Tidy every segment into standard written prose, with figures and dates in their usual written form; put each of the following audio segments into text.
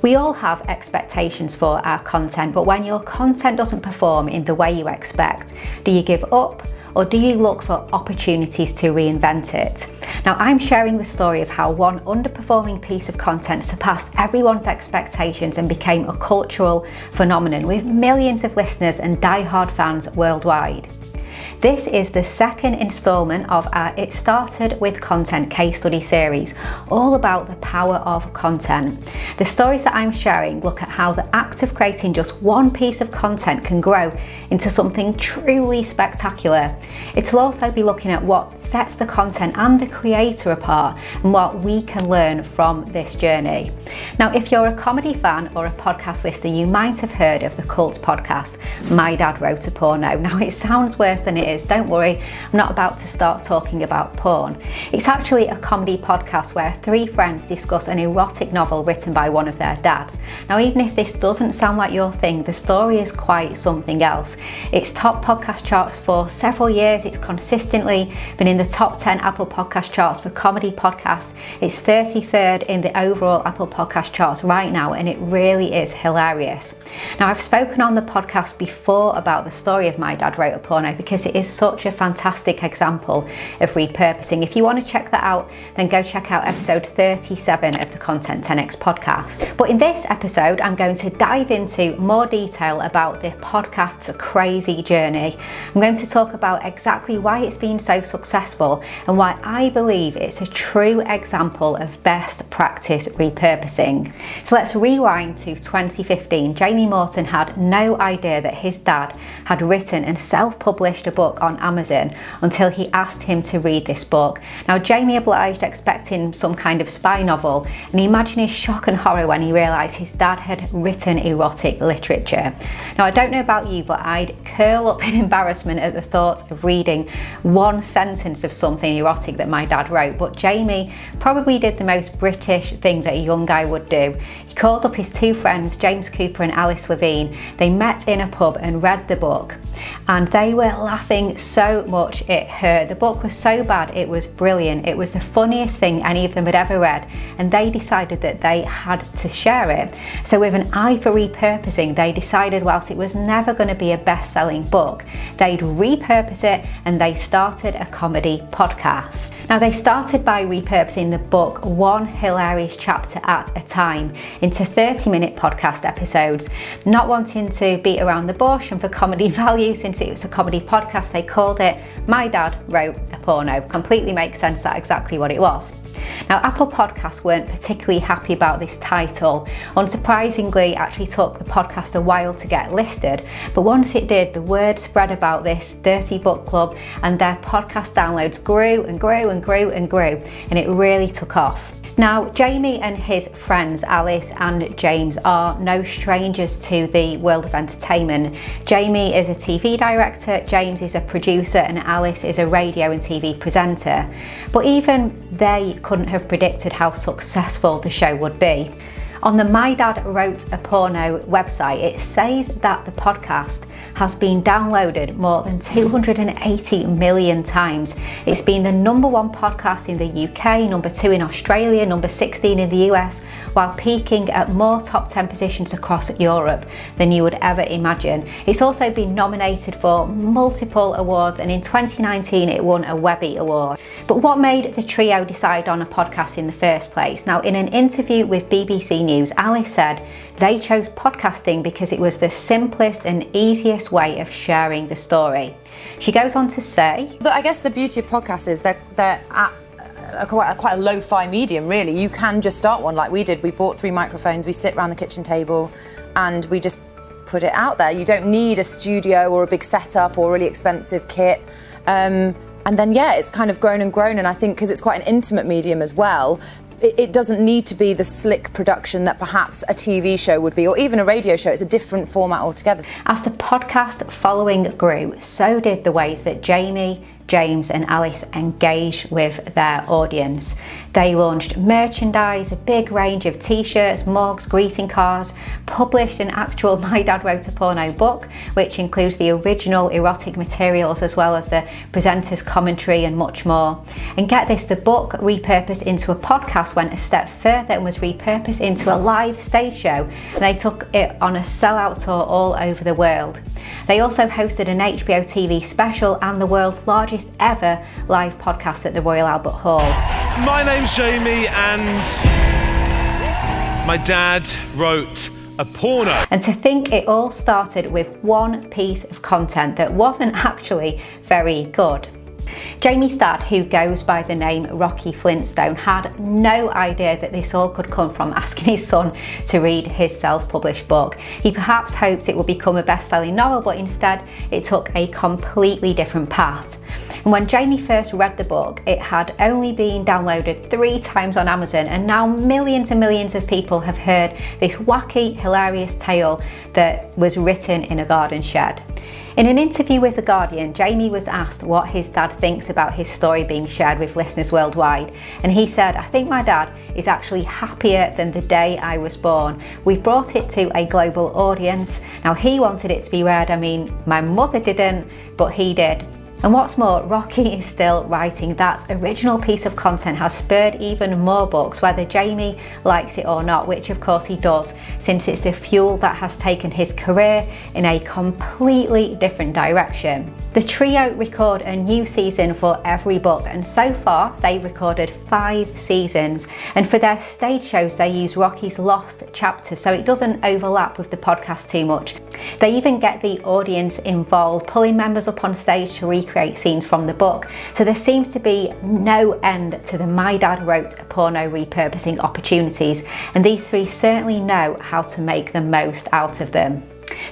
We all have expectations for our content, but when your content doesn't perform in the way you expect, do you give up or do you look for opportunities to reinvent it? Now, I'm sharing the story of how one underperforming piece of content surpassed everyone's expectations and became a cultural phenomenon with millions of listeners and die-hard fans worldwide. This is the second instalment of our It Started With Content case study series, all about the power of content. The stories that I'm sharing look at how the act of creating just one piece of content can grow into something truly spectacular. It'll also be looking at what sets the content and the creator apart and what we can learn from this journey. Now, if you're a comedy fan or a podcast listener, you might have heard of the cult podcast, My Dad Wrote a Porno. Now, it sounds worse than it is. Don't worry, I'm not about to start talking about porn. It's actually a comedy podcast where three friends discuss an erotic novel written by one of their dads. Now, even if this doesn't sound like your thing, the story is quite something else. It's top podcast charts for several years. It's consistently been in the top 10 Apple Podcast charts for comedy podcasts. It's 33rd in the overall Apple Podcast charts right now, and it really is hilarious. Now, I've spoken on the podcast before about the story of My Dad Wrote a Porno because it is such a fantastic example of repurposing. If you want to check that out, then go check out episode 37 of the Content 10X podcast. But in this episode, I'm going to dive into more detail about the podcast's crazy journey. I'm going to talk about exactly why it's been so successful and why I believe it's a true example of best practice repurposing. So let's rewind to 2015. Jamie Morton had no idea that his dad had written and self-published a book on Amazon until he asked him to read this book. Now, Jamie obliged, expecting some kind of spy novel, and imagine his shock and horror when he realised his dad had written erotic literature. Now, I don't know about you, but I'd curl up in embarrassment at the thought of reading one sentence of something erotic that my dad wrote, but Jamie probably did the most British thing that a young guy would do. He called up his two friends, James Cooper and Alice Levine. They met in a pub and read the book, and they were laughing so much it hurt. The book was so bad it was brilliant. It was the funniest thing any of them had ever read, and they decided that they had to share it. So with an eye for repurposing, they decided whilst it was never going to be a best-selling book, they'd repurpose it, and they started a comedy podcast. Now, they started by repurposing the book one hilarious chapter at a time into 30-minute podcast episodes. Not wanting to beat around the bush and for comedy value, since it was a comedy podcast, they called it My Dad Wrote a Porno. Completely makes sense, that's exactly what it was. Now, Apple Podcasts weren't particularly happy about this title. Unsurprisingly, it actually took the podcast a while to get listed, but once it did, the word spread about this dirty book club, and their podcast downloads grew and grew and grew and grew, and it really took off. Now, Jamie and his friends Alice and James are no strangers to the world of entertainment. Jamie is a TV director, James is a producer, and Alice is a radio and TV presenter. But even they couldn't have predicted how successful the show would be. On the My Dad Wrote a Porno website, it says that the podcast has been downloaded more than 280 million times. It's been the #1 podcast in the UK, #2 in Australia, #16 in the US, while peaking at more top 10 positions across Europe than you would ever imagine. It's also been nominated for multiple awards, and in 2019 it won a Webby Award. But what made the trio decide on a podcast in the first place? Now, in an interview with BBC News, Alice said they chose podcasting because it was the simplest and easiest way of sharing the story. She goes on to say, I guess the beauty of podcasts is they're at quite a lo-fi medium, really. You can just start one like we did. We bought 3 microphones, we sit around the kitchen table and we just put it out there. You don't need a studio or a big setup or really expensive kit. And then, yeah, it's kind of grown and grown, and I think because it's quite an intimate medium as well, it doesn't need to be the slick production that perhaps a TV show would be, or even a radio show. It's a different format altogether. As the podcast following grew, so did the ways that Jamie, James and Alice engage with their audience. They launched merchandise, a big range of t-shirts, mugs, greeting cards, published an actual My Dad Wrote a Porno book, which includes the original erotic materials as well as the presenter's commentary and much more. And get this, the book repurposed into a podcast went a step further and was repurposed into a live stage show, and they took it on a sellout tour all over the world. They also hosted an HBO TV special and the world's largest ever live podcast at the Royal Albert Hall. My name's Jamie and my dad wrote a porno. And to think it all started with one piece of content that wasn't actually very good. Jamie's dad, who goes by the name Rocky Flintstone, had no idea that this all could come from asking his son to read his self-published book. He perhaps hoped it would become a best-selling novel, but instead it took a completely different path. And when Jamie first read the book, it had only been downloaded 3 times on Amazon, and now millions and millions of people have heard this wacky, hilarious tale that was written in a garden shed. In an interview with The Guardian, Jamie was asked what his dad thinks about his story being shared with listeners worldwide, and he said, "I think my dad is actually happier than the day I was born. We brought it to a global audience. Now he wanted it to be read, I mean, my mother didn't, but he did." And what's more, Rocky is still writing. That original piece of content has spurred even more books, whether Jamie likes it or not, which of course he does, since it's the fuel that has taken his career in a completely different direction. The trio record a new season for every book, and so far they recorded 5 seasons. And for their stage shows, they use Rocky's lost chapters, so it doesn't overlap with the podcast too much. They even get the audience involved, pulling members up on stage to recreate scenes from the book. So there seems to be no end to the My Dad Wrote a Porno repurposing opportunities, and these 3 certainly know how to make the most out of them.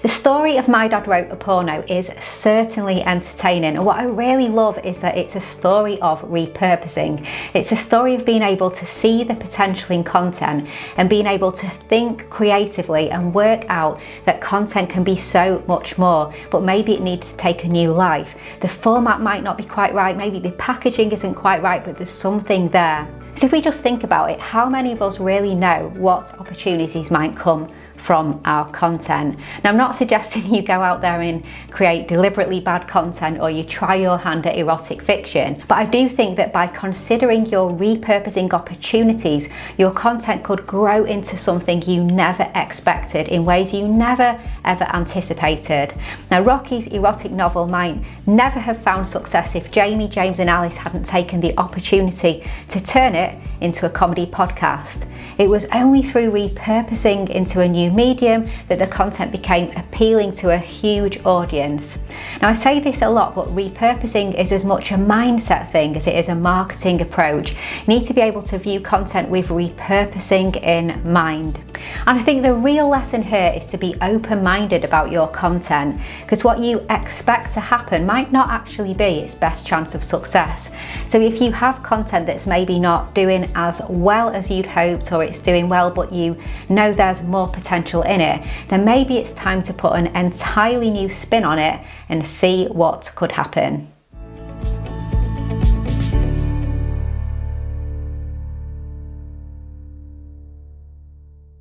The story of My Dad Wrote a Porno is certainly entertaining, and what I really love is that it's a story of repurposing. It's a story of being able to see the potential in content and being able to think creatively and work out that content can be so much more, but maybe it needs to take a new life. The format might not be quite right, maybe the packaging isn't quite right, but there's something there. So if we just think about it, how many of us really know what opportunities might come from our content? Now, I'm not suggesting you go out there and create deliberately bad content or you try your hand at erotic fiction, but I do think that by considering your repurposing opportunities, your content could grow into something you never expected in ways you never ever anticipated. Now, Rocky's erotic novel might never have found success if Jamie, James and Alice hadn't taken the opportunity to turn it into a comedy podcast. It was only through repurposing into a new medium that the content became appealing to a huge audience. Now, I say this a lot, but repurposing is as much a mindset thing as it is a marketing approach. You need to be able to view content with repurposing in mind. And I think the real lesson here is to be open-minded about your content, because what you expect to happen might not actually be its best chance of success. So if you have content that's maybe not doing as well as you'd hoped, or it's doing well but you know there's more potential in it, then maybe it's time to put an entirely new spin on it and see what could happen.